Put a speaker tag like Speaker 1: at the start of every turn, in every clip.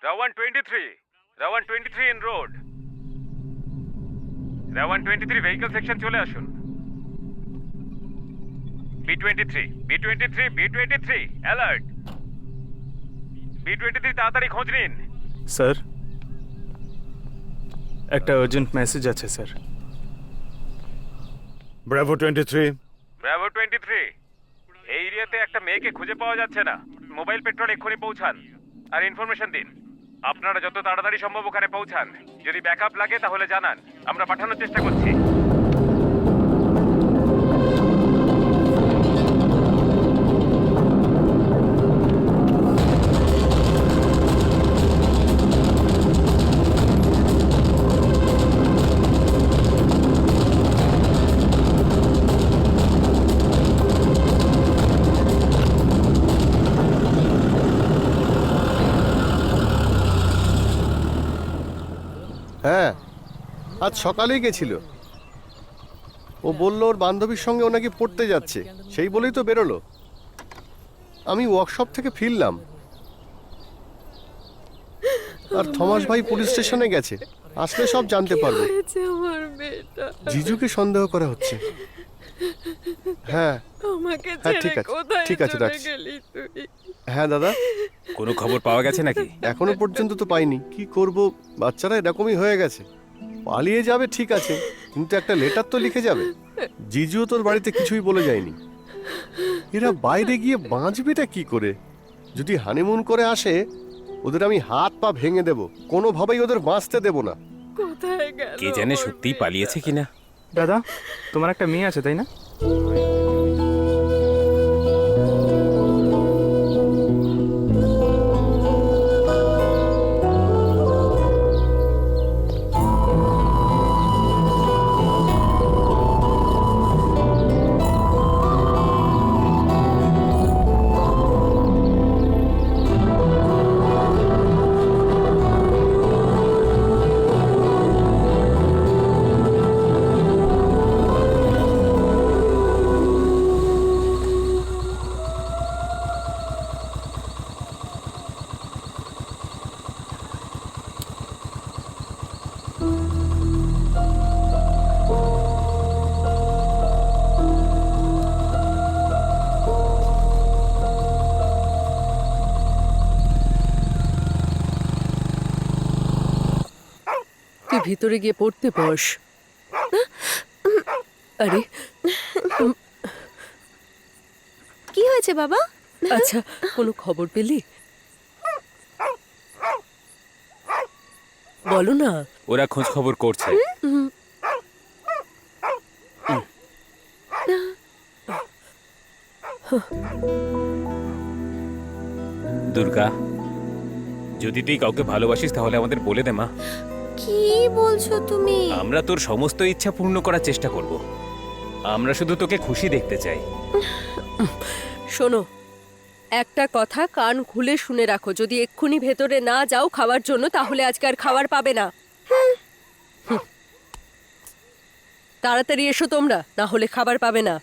Speaker 1: Rawan 23. Rawan 23 in road. Rawan 23 vehicle section চলে আসুন। B23, B23, B23, alert. B23 তাড়াতাড়ি খোঁজ নিন।
Speaker 2: স্যার একটা আর্জেন্ট মেসেজ আছে স্যার।
Speaker 3: ব্রাভো 23।
Speaker 1: ব্রাভো 23, এই এরিয়াতে একটা মেয়েকে খুঁজে পাওয়া যাচ্ছে না। মোবাইল পেট্রোল এক্ষুনি পৌঁছান আর ইনফরমেশন দিন। আপনারা যত তাড়াতাড়ি সম্ভব ওখানে পৌঁছান। যদি ব্যাকআপ লাগে তাহলে জানান, আমরা পাঠানোর চেষ্টা করছি।
Speaker 4: হ্যাঁ, আজ সকালেই গেছিল। ও বলল ওর বান্ধবীর সঙ্গে ও নাকি পড়তে যাচ্ছে, সেই বলেই তো বেরোলো। আমি ওয়ার্কশপ থেকে ফিরলাম আর থমাস ভাই পুলিশ স্টেশনে গেছে, আসলে সব জানতে পারবো।
Speaker 5: আমার মেয়েটা
Speaker 4: জিজুকে সন্দেহ করা হচ্ছে। হ্যাঁ
Speaker 5: আমাকে
Speaker 4: হ্যাঁ,
Speaker 5: ছেড়ে
Speaker 4: ঠিক আছে,
Speaker 5: কোথায়
Speaker 4: ঠিক আছে,
Speaker 5: চলে
Speaker 4: রাখছি।
Speaker 5: গেলি তুই?
Speaker 4: হ্যাঁ দাদা,
Speaker 1: কোনো খবর পাওয়া গেছে নাকি?
Speaker 4: এখনো পর্যন্ত তো পাইনি। কি করব, বাচ্চারা এরকমই হয়ে গেছে। পালিয়ে যাবে ঠিক আছে, কিন্তু একটা লেটার তো লিখে যাবে। জিজুও তোর বাড়িতে কিছুই বলে যায়নি। এরা বাইরে গিয়ে বাঁচবেটা কি করে? যদি হানিমুন করে আসে, ওদের আমি হাত পা ভেঙে দেব, কোনোভাবেই ওদের বাঁচতে দেব না।
Speaker 5: কোথায় গেল?
Speaker 1: কে জানে
Speaker 5: আমার
Speaker 1: সত্যিই
Speaker 5: মেয়েটা?
Speaker 1: পালিয়েছে কিনা।
Speaker 2: দাদা তোমার একটা মেয়ে আছে তাই না?
Speaker 5: তুই ভিতরে গিয়ে পড়তে বস। আরে
Speaker 6: কি হয়েছে বাবা?
Speaker 5: আচ্ছা, কোনো খবর পেলি? বলো না।
Speaker 1: ওরা খোঁজ খবর করছে। দুর্গা, যদি তুই কাউকে ভালোবাসিস তাহলে আমাদের বলে দে মা।
Speaker 6: কি বলছো তুমি?
Speaker 1: আমরা তোর সমস্ত ইচ্ছা পূর্ণ করার চেষ্টা করব। আমরা শুধু তোকে খুশি দেখতে চাই।
Speaker 5: শোনো, একটা কথা কান খুলে শুনে রাখো। যদি এক্ষুনি ভেতরে না যাও খাওয়ার জন্য, তাহলে আজকে আর খাবার পাবে না। হুম। তাড়াতাড়ি এসো তোমরা, না হলে খাবার পাবে না।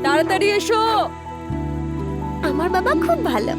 Speaker 5: তাড়াতাড়ি এসো।
Speaker 6: আমার বাবা খুব ভালো।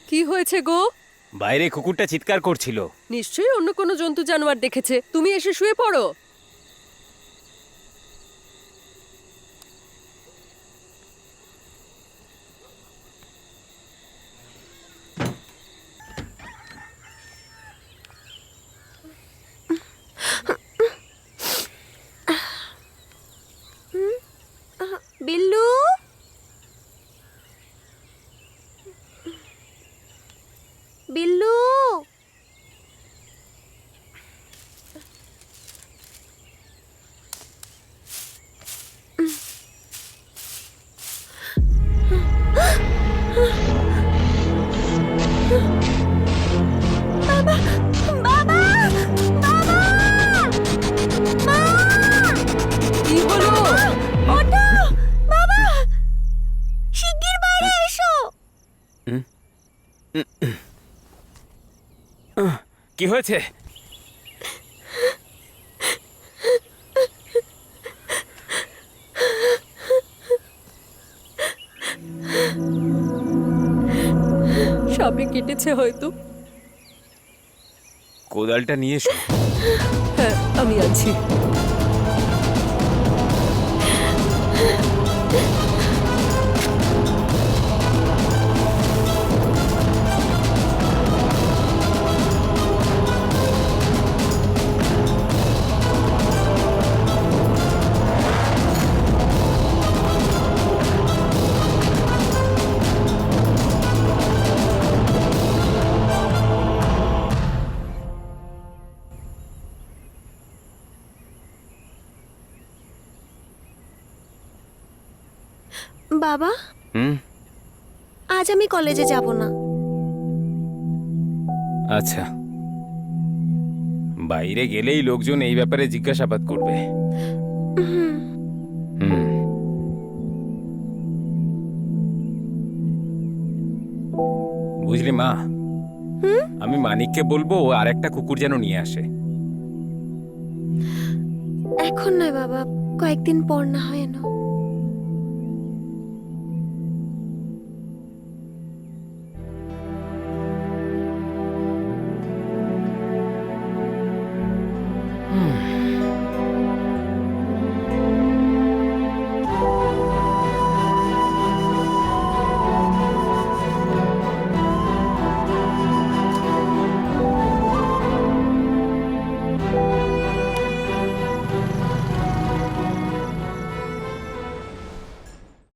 Speaker 5: কি হয়েছে গো?
Speaker 1: বাইরে কুকুরটা চিৎকার করছিল।
Speaker 5: নিশ্চয়ই অন্য কোনো জন্তু জানোয়ার দেখেছে। তুমি এসে শুয়ে পড়ো।
Speaker 6: বাবা বাবা বাবা মা
Speaker 5: কি হলো?
Speaker 6: ওঠো বাবা শিগগির বাইরে এসো।
Speaker 1: কি হয়েছে?
Speaker 5: সাপে কেটেছে হয়তো।
Speaker 1: কোদালটা নিয়ে এসো।
Speaker 5: হ্যাঁ, আমি আছি।
Speaker 6: বাবা
Speaker 1: হুম,
Speaker 6: আজ আমি কলেজে যাব না।
Speaker 1: আচ্ছা। বাইরে গেলেই লোকজন এই ব্যাপারে জিজ্ঞাসাবাদ করবে। হুম। বুঝলি মা, আমি মানিককে বলবো ও আর একটা কুকুর যেন নিয়ে আসে।
Speaker 6: এখন নয় বাবা, কয়েকদিন পর না হয় এনো।
Speaker 1: হুম।